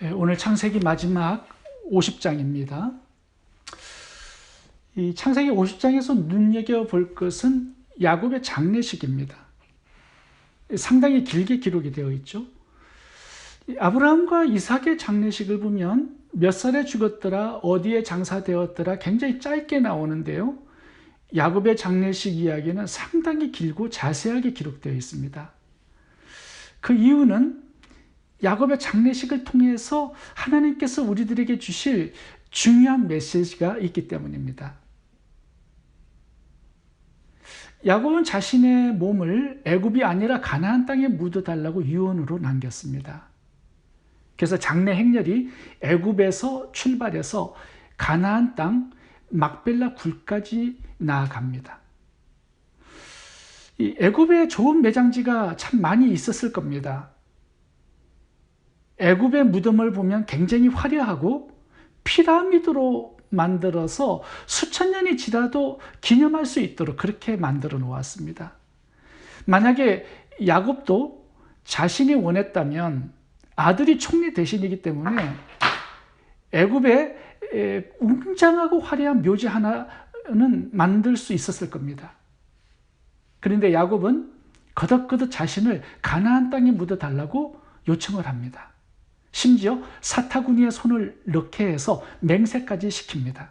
오늘 창세기 마지막 50장입니다. 이 창세기 50장에서 눈여겨볼 것은 야곱의 장례식입니다. 상당히 길게 기록이 되어 있죠. 아브라함과 이삭의 장례식을 보면 몇 살에 죽었더라, 어디에 장사되었더라 굉장히 짧게 나오는데요. 야곱의 장례식 이야기는 상당히 길고 자세하게 기록되어 있습니다. 그 이유는 야곱의 장례식을 통해서 하나님께서 우리들에게 주실 중요한 메시지가 있기 때문입니다. 야곱은 자신의 몸을 애굽이 아니라 가나안 땅에 묻어달라고 유언으로 남겼습니다. 그래서 장례 행렬이 애굽에서 출발해서 가나안 땅 막벨라 굴까지 나아갑니다. 이 애굽에 좋은 매장지가 참 많이 있었을 겁니다. 애굽의 무덤을 보면 굉장히 화려하고 피라미드로 만들어서 수천 년이 지나도 기념할 수 있도록 그렇게 만들어 놓았습니다. 만약에 야곱도 자신이 원했다면 아들이 총리 대신이기 때문에 애굽에 웅장하고 화려한 묘지 하나는 만들 수 있었을 겁니다. 그런데 야곱은 거듭거듭 자신을 가나안 땅에 묻어달라고 요청을 합니다. 심지어 사타구니에 손을 넣게 해서 맹세까지 시킵니다.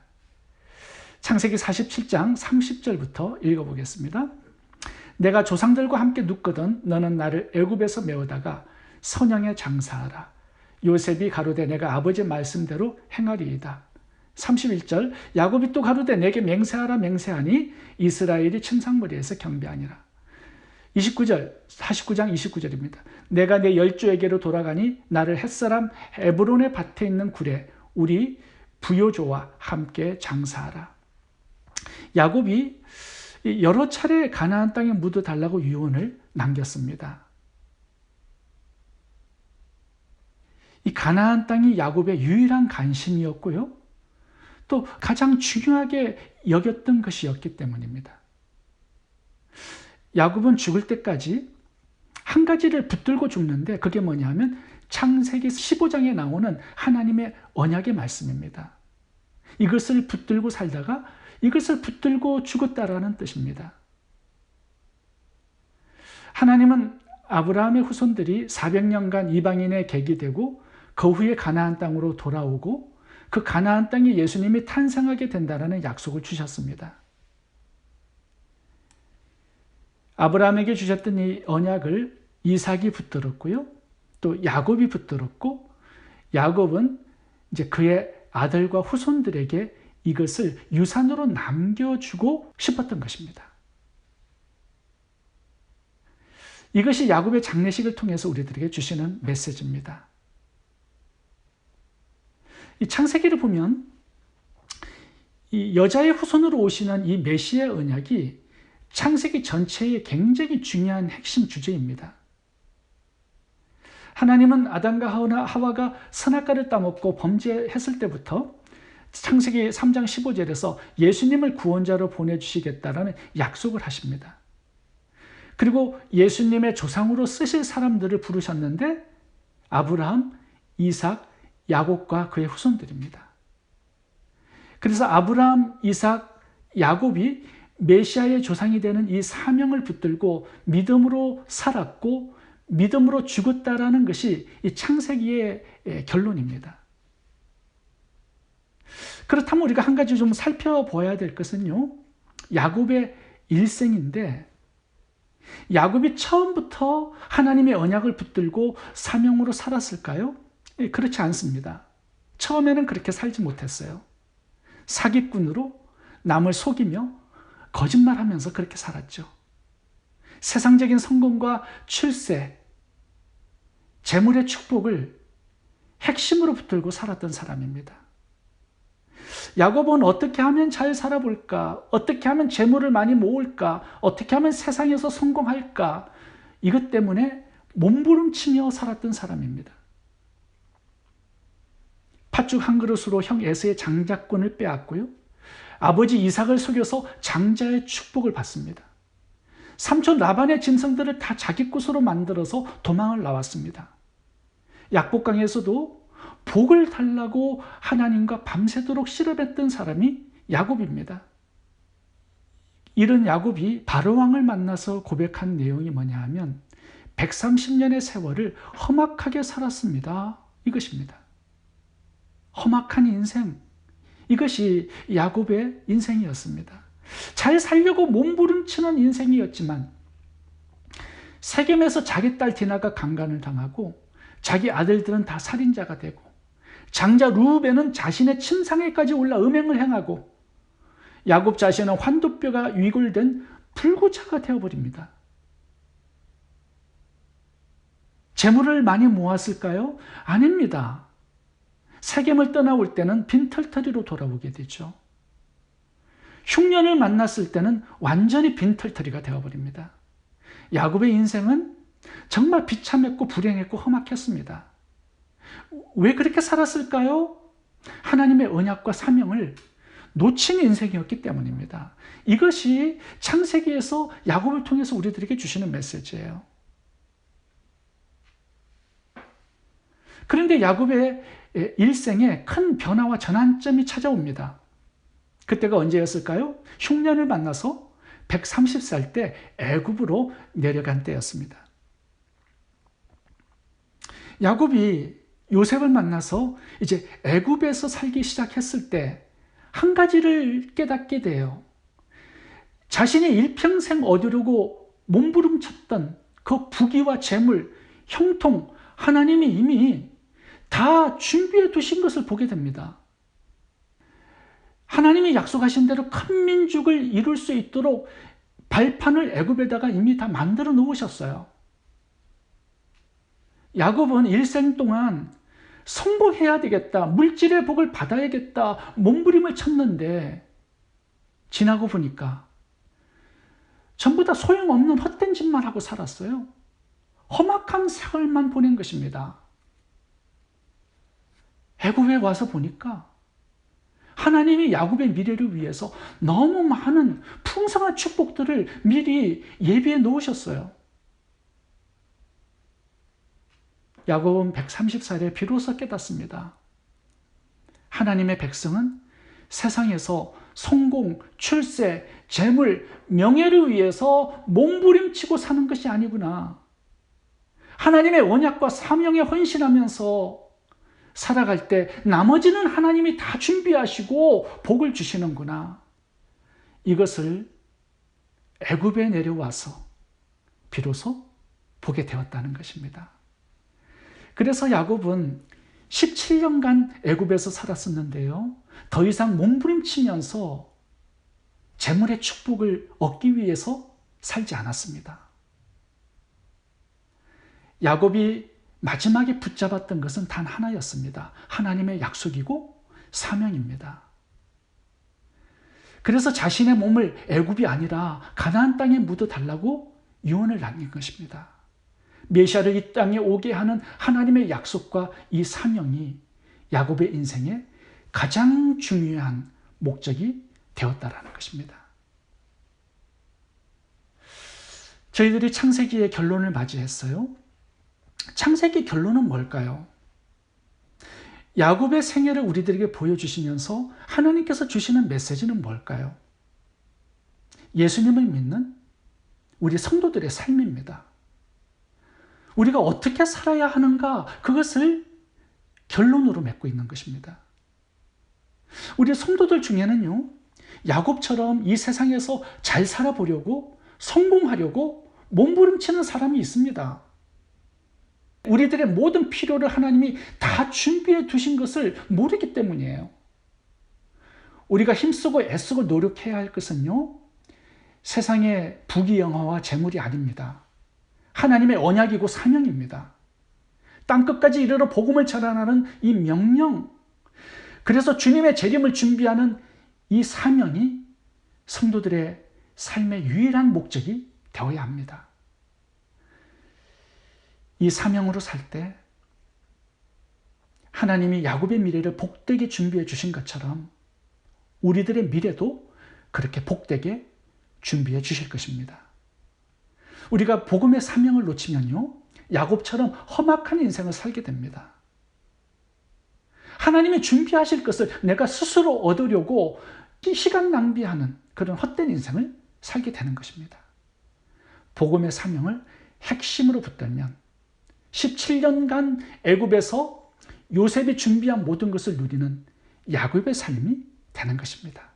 창세기 47장 30절부터 읽어보겠습니다. 내가 조상들과 함께 눕거든 너는 나를 애굽에서 메어다가 선양에 장사하라. 요셉이 가로되 내가 아버지 말씀대로 행하리이다. 31절 야곱이 또 가로되 내게 맹세하라 맹세하니 이스라엘이 침상머리에서 경배하니라. 49장 29절입니다. 내가 내 열조에게로 돌아가니 나를 햇사람 에브론의 밭에 있는 굴에 우리 부요조와 함께 장사하라. 야곱이 여러 차례 가나안 땅에 묻어달라고 유언을 남겼습니다. 이 가나안 땅이 야곱의 유일한 관심이었고요. 또 가장 중요하게 여겼던 것이었기 때문입니다. 야곱은 죽을 때까지 한 가지를 붙들고 죽는데 그게 뭐냐면 창세기 15장에 나오는 하나님의 언약의 말씀입니다. 이것을 붙들고 살다가 이것을 붙들고 죽었다라는 뜻입니다. 하나님은 아브라함의 후손들이 400년간 이방인의 객이 되고 그 후에 가나안 땅으로 돌아오고 그 가나안 땅에 예수님이 탄생하게 된다는 약속을 주셨습니다. 아브라함에게 주셨던 이 언약을 이삭이 붙들었고요. 또 야곱이 붙들었고 야곱은 이제 그의 아들과 후손들에게 이것을 유산으로 남겨주고 싶었던 것입니다. 이것이 야곱의 장례식을 통해서 우리들에게 주시는 메시지입니다. 이 창세기를 보면 이 여자의 후손으로 오시는 이 메시아 언약이 창세기 전체의 굉장히 중요한 핵심 주제입니다. 하나님은 아담과 하와가 선악과를 따먹고 범죄했을 때부터 창세기 3장 15절에서 예수님을 구원자로 보내주시겠다라는 약속을 하십니다. 그리고 예수님의 조상으로 쓰실 사람들을 부르셨는데 아브라함, 이삭, 야곱과 그의 후손들입니다. 그래서 아브라함, 이삭, 야곱이 메시아의 조상이 되는 이 사명을 붙들고 믿음으로 살았고 믿음으로 죽었다라는 것이 이 창세기의 결론입니다. 그렇다면 우리가 한 가지 좀 살펴봐야 될 것은요. 야곱의 일생인데 야곱이 처음부터 하나님의 언약을 붙들고 사명으로 살았을까요? 그렇지 않습니다. 처음에는 그렇게 살지 못했어요. 사기꾼으로 남을 속이며 거짓말하면서 그렇게 살았죠. 세상적인 성공과 출세, 재물의 축복을 핵심으로 붙들고 살았던 사람입니다. 야곱은 어떻게 하면 잘 살아볼까? 어떻게 하면 재물을 많이 모을까? 어떻게 하면 세상에서 성공할까? 이것 때문에 몸부림치며 살았던 사람입니다. 팥죽 한 그릇으로 형 에서의 장자권을 빼앗고요. 아버지 이삭을 속여서 장자의 축복을 받습니다. 삼촌 라반의 짐승들을 다 자기 것으로 만들어서 도망을 나왔습니다. 약복강에서도 복을 달라고 하나님과 밤새도록 씨름했던 사람이 야곱입니다. 이런 야곱이 바로왕을 만나서 고백한 내용이 뭐냐 하면 130년의 세월을 험악하게 살았습니다. 이것입니다. 험악한 인생. 이것이 야곱의 인생이었습니다. 잘 살려고 몸부림치는 인생이었지만 세겜에서 자기 딸 디나가 강간을 당하고 자기 아들들은 다 살인자가 되고 장자 루벤은 자신의 침상에까지 올라 음행을 행하고 야곱 자신은 환도뼈가 위골된 불구자가 되어버립니다. 재물을 많이 모았을까요? 아닙니다. 세겜을 떠나올 때는 빈털터리로 돌아오게 되죠. 흉년을 만났을 때는 완전히 빈털터리가 되어버립니다. 야곱의 인생은 정말 비참했고 불행했고 험악했습니다. 왜 그렇게 살았을까요? 하나님의 언약과 사명을 놓친 인생이었기 때문입니다. 이것이 창세기에서 야곱을 통해서 우리들에게 주시는 메시지예요. 그런데 야곱의 일생에 큰 변화와 전환점이 찾아옵니다. 그때가 언제였을까요? 흉년을 만나서 130살 때 애굽으로 내려간 때였습니다. 야곱이 요셉을 만나서 이제 애굽에서 살기 시작했을 때 한 가지를 깨닫게 돼요. 자신이 일평생 얻으려고 몸부림쳤던 그 부귀와 재물, 형통, 하나님이 이미 다 준비해 두신 것을 보게 됩니다. 하나님이 약속하신 대로 큰 민족을 이룰 수 있도록 발판을 애굽에다가 이미 다 만들어 놓으셨어요. 야곱은 일생 동안 성공해야 되겠다, 물질의 복을 받아야겠다, 몸부림을 쳤는데 지나고 보니까 전부 다 소용없는 헛된 짓만 하고 살았어요. 험악한 세월만 보낸 것입니다. 애굽에 와서 보니까 하나님이 야곱의 미래를 위해서 너무 많은 풍성한 축복들을 미리 예비해 놓으셨어요. 야곱은 130살에 비로소 깨닫습니다. 하나님의 백성은 세상에서 성공, 출세, 재물, 명예를 위해서 몸부림치고 사는 것이 아니구나. 하나님의 언약과 사명에 헌신하면서 살아갈 때 나머지는 하나님이 다 준비하시고 복을 주시는구나. 이것을 애굽에 내려와서 비로소 보게 되었다는 것입니다. 그래서 야곱은 17년간 애굽에서 살았었는데요. 더 이상 몸부림치면서 재물의 축복을 얻기 위해서 살지 않았습니다. 야곱이 마지막에 붙잡았던 것은 단 하나였습니다. 하나님의 약속이고 사명입니다. 그래서 자신의 몸을 애굽이 아니라 가나안 땅에 묻어달라고 유언을 남긴 것입니다. 메시아를 이 땅에 오게 하는 하나님의 약속과 이 사명이 야곱의 인생의 가장 중요한 목적이 되었다라는 것입니다. 저희들이 창세기의 결론을 맞이했어요. 창세기 결론은 뭘까요? 야곱의 생애를 우리들에게 보여주시면서 하나님께서 주시는 메시지는 뭘까요? 예수님을 믿는 우리 성도들의 삶입니다. 우리가 어떻게 살아야 하는가, 그것을 결론으로 맺고 있는 것입니다. 우리 성도들 중에는요, 야곱처럼 이 세상에서 잘 살아보려고, 성공하려고 몸부림치는 사람이 있습니다. 우리들의 모든 필요를 하나님이 다 준비해 두신 것을 모르기 때문이에요. 우리가 힘쓰고 애쓰고 노력해야 할 것은요, 세상의 부귀영화와 재물이 아닙니다. 하나님의 언약이고 사명입니다. 땅끝까지 이르러 복음을 전하는 이 명령, 그래서 주님의 재림을 준비하는 이 사명이 성도들의 삶의 유일한 목적이 되어야 합니다. 이 사명으로 살 때 하나님이 야곱의 미래를 복되게 준비해 주신 것처럼 우리들의 미래도 그렇게 복되게 준비해 주실 것입니다. 우리가 복음의 사명을 놓치면요, 야곱처럼 험악한 인생을 살게 됩니다. 하나님이 준비하실 것을 내가 스스로 얻으려고 시간 낭비하는 그런 헛된 인생을 살게 되는 것입니다. 복음의 사명을 핵심으로 붙들면 17년간 애굽에서 요셉이 준비한 모든 것을 누리는 야곱의 삶이 되는 것입니다.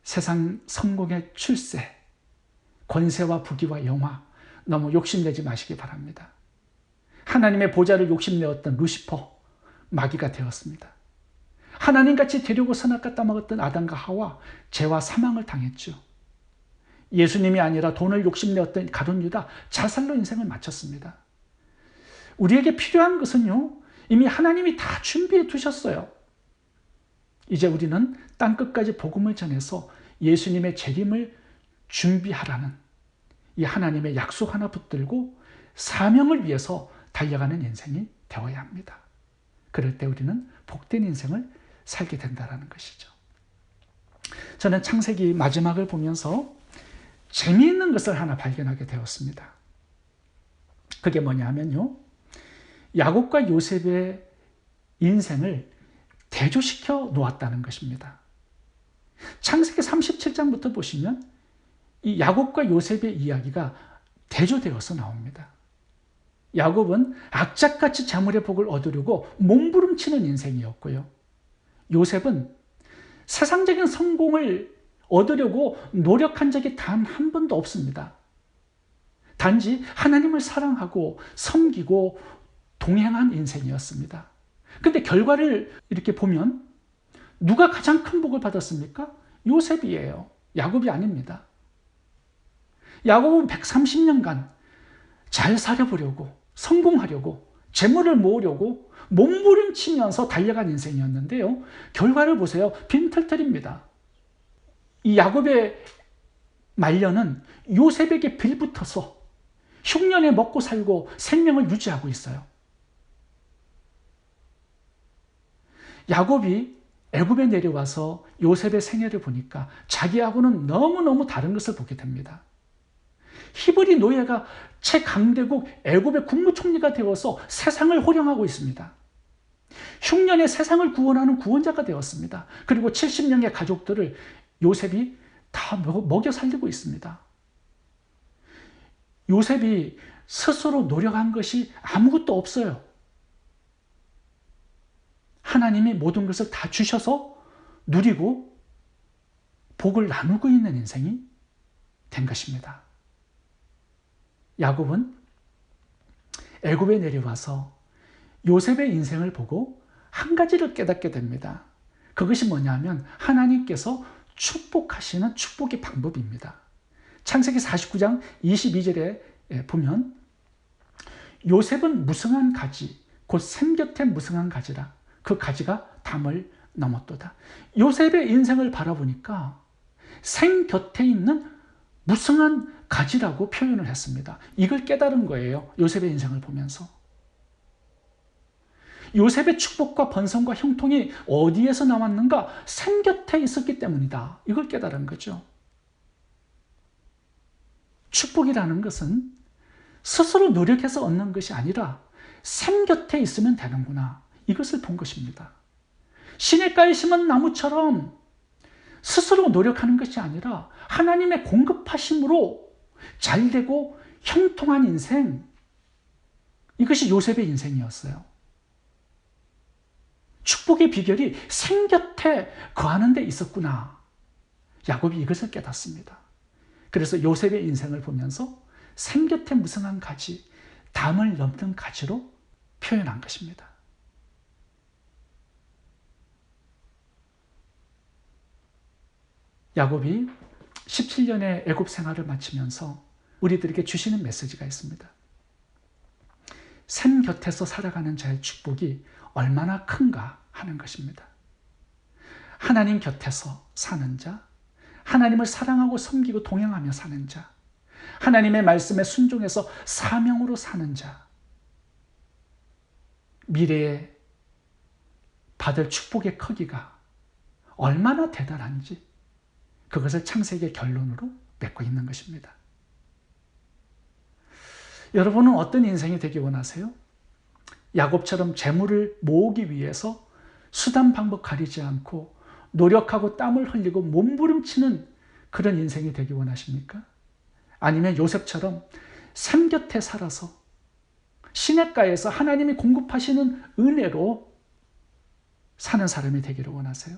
세상 성공의 출세, 권세와 부귀와 영화 너무 욕심내지 마시기 바랍니다. 하나님의 보좌를 욕심내었던 루시퍼, 마귀가 되었습니다. 하나님같이 되려고 선악과 따먹었던 아담과 하와, 죄와 사망을 당했죠. 예수님이 아니라 돈을 욕심내었던 가룟 유다, 자살로 인생을 마쳤습니다. 우리에게 필요한 것은요, 이미 하나님이 다 준비해 두셨어요. 이제 우리는 땅끝까지 복음을 전해서 예수님의 재림을 준비하라는 이 하나님의 약속 하나 붙들고 사명을 위해서 달려가는 인생이 되어야 합니다. 그럴 때 우리는 복된 인생을 살게 된다는 것이죠. 저는 창세기 마지막을 보면서 재미있는 것을 하나 발견하게 되었습니다. 그게 뭐냐 하면요, 야곱과 요셉의 인생을 대조시켜 놓았다는 것입니다. 창세기 37장부터 보시면 이 야곱과 요셉의 이야기가 대조되어서 나옵니다. 야곱은 악착같이 자물의 복을 얻으려고 몸부림치는 인생이었고요. 요셉은 세상적인 성공을 얻으려고 노력한 적이 단 한 번도 없습니다. 단지 하나님을 사랑하고 섬기고 동행한 인생이었습니다. 근데 결과를 이렇게 보면 누가 가장 큰 복을 받았습니까? 요셉이에요. 야곱이 아닙니다. 야곱은 130년간 잘 살아보려고, 성공하려고, 재물을 모으려고 몸부림치면서 달려간 인생이었는데요. 결과를 보세요. 빈털털입니다. 이 야곱의 말년은 요셉에게 빌붙어서 흉년에 먹고 살고 생명을 유지하고 있어요. 야곱이 애굽에 내려와서 요셉의 생애를 보니까 자기하고는 너무너무 다른 것을 보게 됩니다. 히브리 노예가 최강대국 애굽의 국무총리가 되어서 세상을 호령하고 있습니다. 흉년에 세상을 구원하는 구원자가 되었습니다. 그리고 70명의 가족들을 요셉이 다 먹여 살리고 있습니다. 요셉이 스스로 노력한 것이 아무것도 없어요. 하나님이 모든 것을 다 주셔서 누리고 복을 나누고 있는 인생이 된 것입니다. 야곱은 애굽에 내려와서 요셉의 인생을 보고 한 가지를 깨닫게 됩니다. 그것이 뭐냐면 하나님께서 축복하시는 축복의 방법입니다. 창세기 49장 22절에 보면 요셉은 무성한 가지, 곧 샘 곁에 무성한 가지라. 그 가지가 담을 넘었도다. 요셉의 인생을 바라보니까 샘 곁에 있는 무성한 가지라고 표현을 했습니다. 이걸 깨달은 거예요. 요셉의 인생을 보면서. 요셉의 축복과 번성과 형통이 어디에서 나왔는가? 샘 곁에 있었기 때문이다. 이걸 깨달은 거죠. 축복이라는 것은 스스로 노력해서 얻는 것이 아니라 샘 곁에 있으면 되는구나. 이것을 본 것입니다. 시냇가에 심은 나무처럼 스스로 노력하는 것이 아니라 하나님의 공급하심으로 잘되고 형통한 인생, 이것이 요셉의 인생이었어요. 축복의 비결이 샘 곁에 거하는 데 있었구나. 야곱이 이것을 깨닫습니다. 그래서 요셉의 인생을 보면서 샘 곁에 무성한 가지, 담을 넘는 가지로 표현한 것입니다. 야곱이 17년의 애굽 생활을 마치면서 우리들에게 주시는 메시지가 있습니다. 샘 곁에서 살아가는 자의 축복이 얼마나 큰가 하는 것입니다. 하나님 곁에서 사는 자, 하나님을 사랑하고 섬기고 동행하며 사는 자, 하나님의 말씀에 순종해서 사명으로 사는 자, 미래에 받을 축복의 크기가 얼마나 대단한지 그것을 창세기의 결론으로 맺고 있는 것입니다. 여러분은 어떤 인생이 되기 원하세요? 야곱처럼 재물을 모으기 위해서 수단 방법 가리지 않고 노력하고 땀을 흘리고 몸부림치는 그런 인생이 되기 원하십니까? 아니면 요셉처럼 샘 곁에 살아서 시냇가에서 하나님이 공급하시는 은혜로 사는 사람이 되기를 원하세요?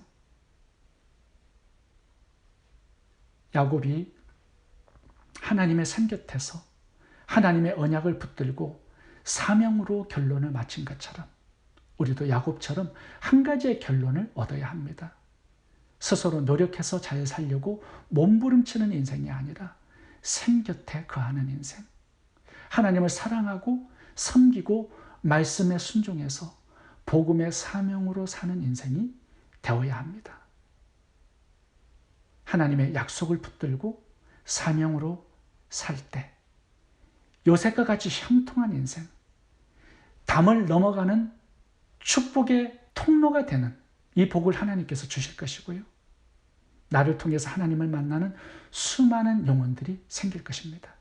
야곱이 하나님의 샘 곁에서 하나님의 언약을 붙들고 사명으로 결론을 마친 것처럼 우리도 야곱처럼 한 가지의 결론을 얻어야 합니다. 스스로 노력해서 잘 살려고 몸부림치는 인생이 아니라 샘 곁에 거하는 인생. 하나님을 사랑하고 섬기고 말씀에 순종해서 복음의 사명으로 사는 인생이 되어야 합니다. 하나님의 약속을 붙들고 사명으로 살 때 요셉과 같이 형통한 인생, 담을 넘어가는 축복의 통로가 되는 이 복을 하나님께서 주실 것이고요. 나를 통해서 하나님을 만나는 수많은 영혼들이 생길 것입니다.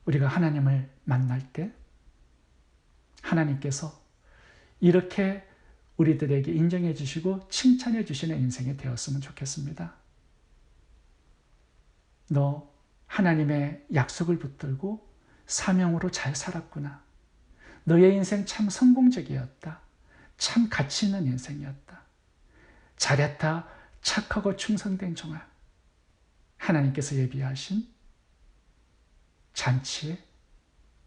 우리가 하나님을 만날 때 하나님께서 이렇게 우리들에게 인정해 주시고 칭찬해 주시는 인생이 되었으면 좋겠습니다. 너 하나님의 약속을 붙들고 사명으로 잘 살았구나. 너의 인생 참 성공적이었다. 참 가치 있는 인생이었다. 잘했다. 착하고 충성된 종아. 하나님께서 예비하신 잔치에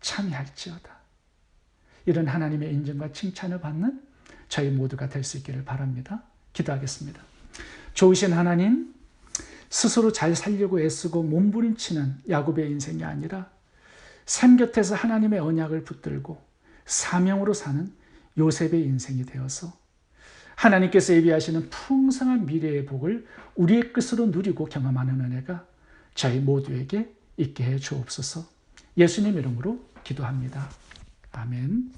참여할지어다. 이런 하나님의 인정과 칭찬을 받는 저희 모두가 될 수 있기를 바랍니다. 기도하겠습니다. 좋으신 하나님, 스스로 잘 살려고 애쓰고 몸부림치는 야곱의 인생이 아니라 샘 곁에서 하나님의 언약을 붙들고 사명으로 사는 요셉의 인생이 되어서 하나님께서 예비하시는 풍성한 미래의 복을 우리의 끝으로 누리고 경험하는 은혜가 저희 모두에게 있게 해 주옵소서. 예수님 이름으로 기도합니다. 아멘.